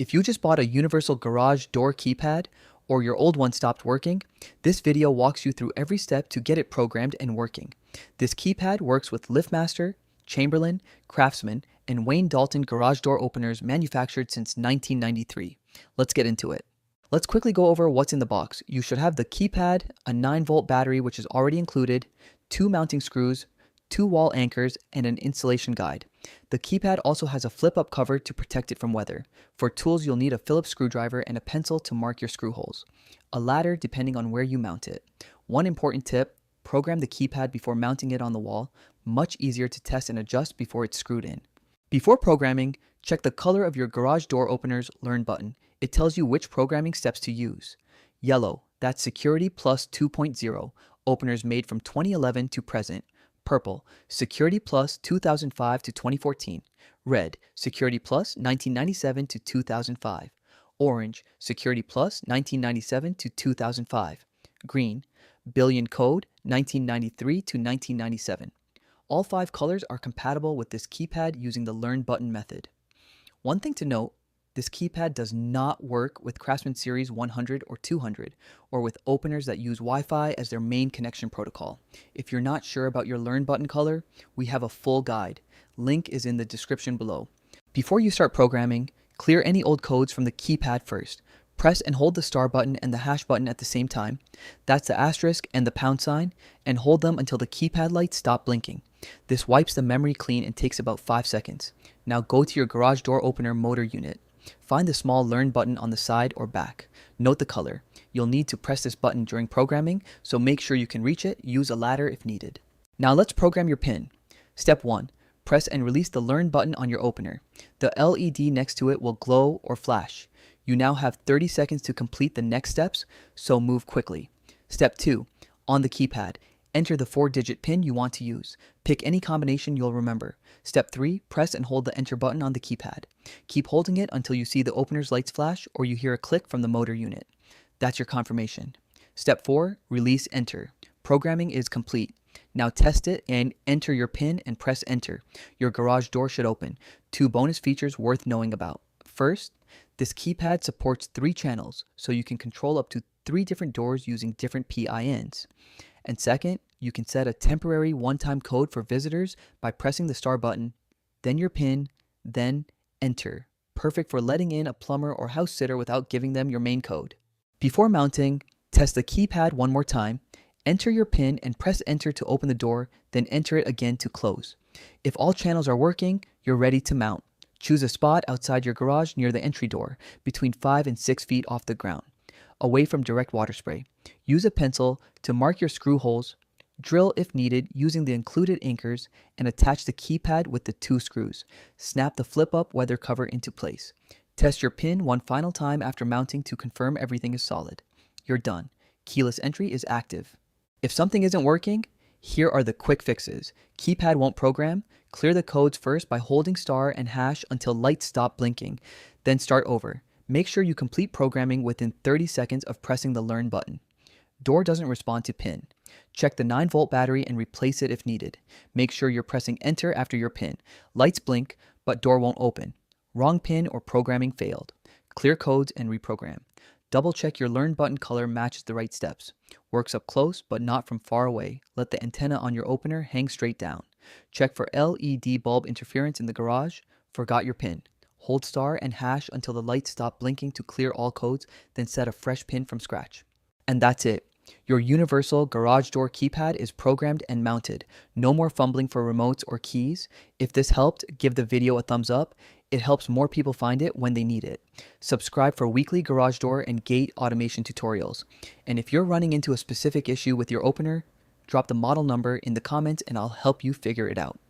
If you just bought a universal garage door keypad or your old one stopped working, this video walks you through every step to get it programmed and working. This keypad works with LiftMaster, Chamberlain, Craftsman, and Wayne Dalton garage door openers manufactured since 1993. Let's get into it. Let's quickly go over what's in the box. You should have the keypad, a 9-volt battery which is already included, 2 mounting screws, 2 wall anchors, and an installation guide. The keypad also has a flip-up cover to protect it from weather. For tools, you'll need a Phillips screwdriver and a pencil to mark your screw holes. A ladder depending on where you mount it. One important tip, program the keypad before mounting it on the wall. Much easier to test and adjust before it's screwed in. Before programming, check the color of your garage door opener's Learn button. It tells you which programming steps to use. Yellow, that's Security Plus 2.0, openers made from 2011 to present. Purple, Security Plus 2005 to 2014. Red, Security Plus 1997 to 2005. Orange, Security Plus 1997 to 2005. Green, Billion Code 1993 to 1997. All 5 colors are compatible with this keypad using the Learn button method. One thing to note, this keypad does not work with Craftsman Series 100 or 200, or with openers that use Wi-Fi as their main connection protocol. If you're not sure about your Learn button color, we have a full guide. Link is in the description below. Before you start programming, clear any old codes from the keypad first. Press and hold the star button and the hash button at the same time. That's the asterisk and the pound sign, and hold them until the keypad lights stop blinking. This wipes the memory clean and takes about 5 seconds. Now go to your garage door opener motor unit. Find the small Learn button on the side or back. Note the color. You'll need to press this button during programming, so make sure you can reach it. Use a ladder if needed. Now let's program your pin. Step 1. Press and release the Learn button on your opener. The LED next to it will glow or flash. You now have 30 seconds to complete the next steps, so move quickly. Step 2. On the keypad, enter the 4-digit pin you want to use. Pick any combination you'll remember. Step 3. Press and hold the enter button on the keypad. Keep holding it until you see the opener's lights flash or you hear a click from the motor unit. That's your confirmation. Step 4. Release enter. Programming is complete. Now test it and enter your pin and press enter. Your garage door should open. 2 bonus features worth knowing about. First, this keypad supports 3 channels, so you can control up to 3 different doors using different PINs. And second, you can set a temporary one-time code for visitors by pressing the star button, then your pin, then enter. Perfect for letting in a plumber or house sitter without giving them your main code. Before mounting, test the keypad one more time, enter your pin and press enter to open the door, then enter it again to close. If all channels are working, you're ready to mount. Choose a spot outside your garage near the entry door, between 5 and 6 feet off the ground, away from direct water spray. Use a pencil to mark your screw holes, drill if needed using the included anchors, and attach the keypad with the 2 screws. Snap the flip-up weather cover into place. Test your pin one final time after mounting to confirm everything is solid. You're done. Keyless entry is active. If something isn't working, here are the quick fixes. Keypad won't program. Clear the codes first by holding star and hash until lights stop blinking. Then start over. Make sure you complete programming within 30 seconds of pressing the Learn button. Door doesn't respond to pin. Check the 9-volt battery and replace it if needed. Make sure you're pressing enter after your pin. Lights blink, but door won't open. Wrong pin or programming failed. Clear codes and reprogram. Double check your Learn button color matches the right steps. Works up close, but not from far away. Let the antenna on your opener hang straight down. Check for LED bulb interference in the garage. Forgot your pin. Hold star and hash until the lights stop blinking to clear all codes, then set a fresh pin from scratch. And that's it. Your universal garage door keypad is programmed and mounted. No more fumbling for remotes or keys. If this helped, give the video a thumbs up. It helps more people find it when they need it. Subscribe for weekly garage door and gate automation tutorials. And if you're running into a specific issue with your opener, drop the model number in the comments and I'll help you figure it out.